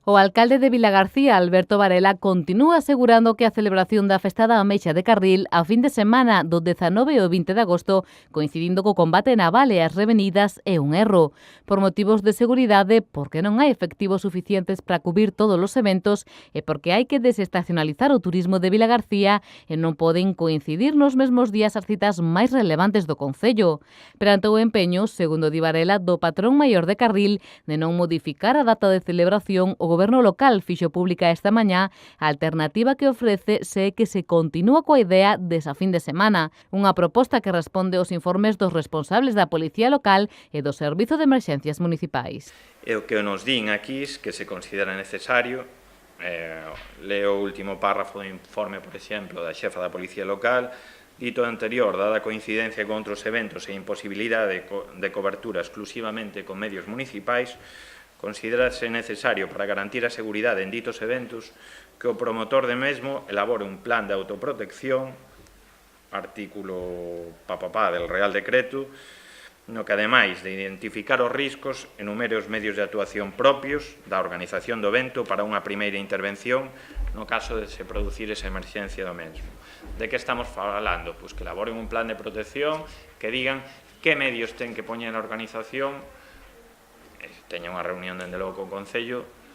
O alcalde de Vilagarcía, Alberto Varela, continúa asegurando que a celebración da Festa da Ameixa de Carril a fin de semana do 19 ao 20 de agosto, coincidindo co combate naval e as revenidas, é un erro. Por motivos de seguridade, porque non hai efectivos suficientes para cubrir todos os eventos e porque hai que desestacionalizar o turismo de Vilagarcía e non poden coincidir nos mesmos días as citas máis relevantes do concello. Perante o empeño, segundo di Varela, do patrón maior de Carril de non modificar a data de celebración, o Goberno local fixo pública esta mañá a alternativa que ofrece se é que se continúa coa idea desa fin de semana, unha proposta que responde aos informes dos responsables da Policía Local e do Servizo de Emerxencias Municipais. E o que nos din aquí é que se considera necesario, leo o último párrafo do informe, por exemplo, da xefa da Policía Local, dito anterior, dada a coincidencia con outros eventos e imposibilidade de cobertura exclusivamente con medios municipais, considerase necesario para garantir a seguridade en ditos eventos que o promotor de mesmo elabore un plan de autoprotección, artículo del Real Decreto, no que, ademais de identificar os riscos, enumere os medios de actuación propios da organización do evento para unha primeira intervención no caso de se producir esa emerxencia do mesmo. De que estamos falando? Pois que elaboren un plan de protección, que digan que medios ten que poñer a organización, teña unha reunión dende logo co Concello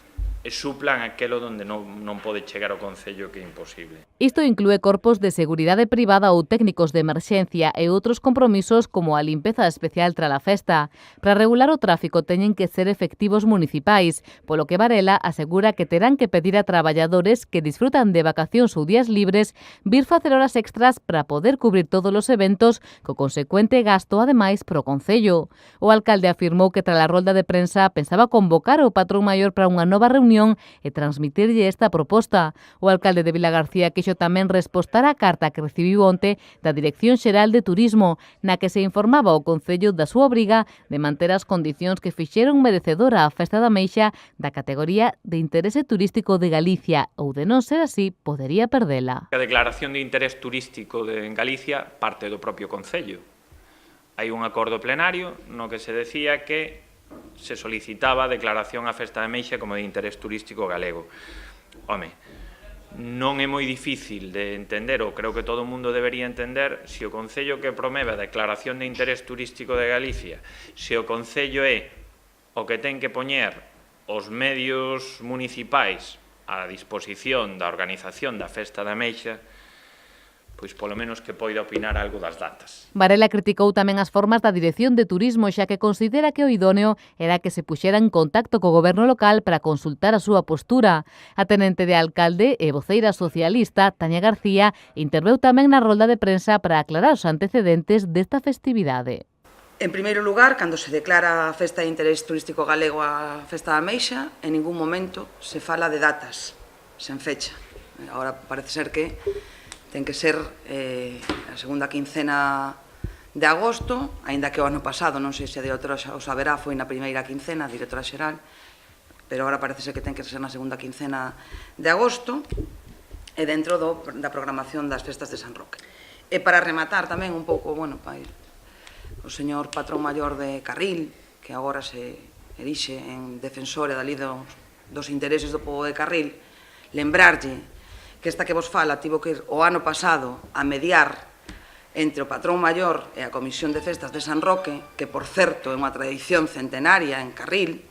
e suplan aquelo onde non pode chegar ao Concello, que é imposible. Isto inclúe corpos de seguridade privada ou técnicos de emerxencia e outros compromisos como a limpeza especial tras a festa. Para regular o tráfico teñen que ser efectivos municipais, polo que Varela asegura que terán que pedir a traballadores que disfrutan de vacacións ou días libres vir facer horas extras para poder cubrir todos os eventos, co consecuente gasto ademais pro Concello. O alcalde afirmou que tras a rolda de prensa pensaba convocar o patrón maior para unha nova reunión e transmitirlle esta proposta. O alcalde de Vilagarcía quixo tamén respostar á carta que recibiu onte da Dirección Xeral de Turismo, na que se informaba ao Concello da súa obriga de manter as condicións que fixeron merecedora a Festa da Ameixa da categoría de interese turístico de Galicia, ou de non ser así, podería perdela. A declaración de interés turístico en Galicia parte do propio Concello. Hai un acordo plenario no que se decía que se solicitaba a declaración a Festa da Ameixa como de interés turístico galego. Home, non é moi difícil de entender, ou creo que todo o mundo debería entender, se o Concello que promove a declaración de interés turístico de Galicia, se o Concello é o que ten que poñer os medios municipais á disposición da organización da Festa da Ameixa, pois polo menos que poida opinar algo das datas. Varela criticou tamén as formas da Dirección de Turismo, xa que considera que o idóneo era que se puxera en contacto co Goberno local para consultar a súa postura. A tenente de alcalde e voceira socialista, Tania García, interveu tamén na rolda de prensa para aclarar os antecedentes desta festividade. En primeiro lugar, cando se declara a Festa de Interés Turístico Galego a Festa da Ameixa, en ningún momento se fala de datas, sen fecha. Agora parece ser que ten que ser a segunda quincena de agosto, aínda que o ano pasado, non sei se a directora o saberá, foi na primeira quincena, a directora xeral, pero agora parece ser que ten que ser na segunda quincena de agosto e dentro da programación das festas de San Roque. E para rematar tamén un pouco, bueno, o señor patrón maior de Carril, que agora se erixe en defensor dali dos intereses do pobo de Carril, lembrarlle que esta que vos fala tivo que ir o ano pasado a mediar entre o patrón maior e a Comisión de Festas de San Roque, que, por certo, é unha tradición centenaria en Carril,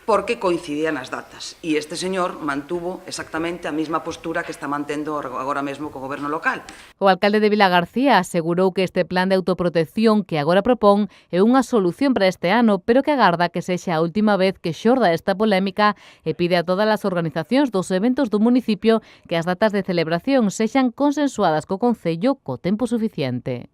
porque coincidían as datas. E este señor mantuvo exactamente a mesma postura que está mantendo agora mesmo co Goberno local. O alcalde de Vilagarcía asegurou que este plan de autoprotección que agora propón é unha solución para este ano, pero que agarda que sexa a última vez que xorda esta polémica e pide a todas as organizacións dos eventos do municipio que as datas de celebración sexan consensuadas co Concello co tempo suficiente.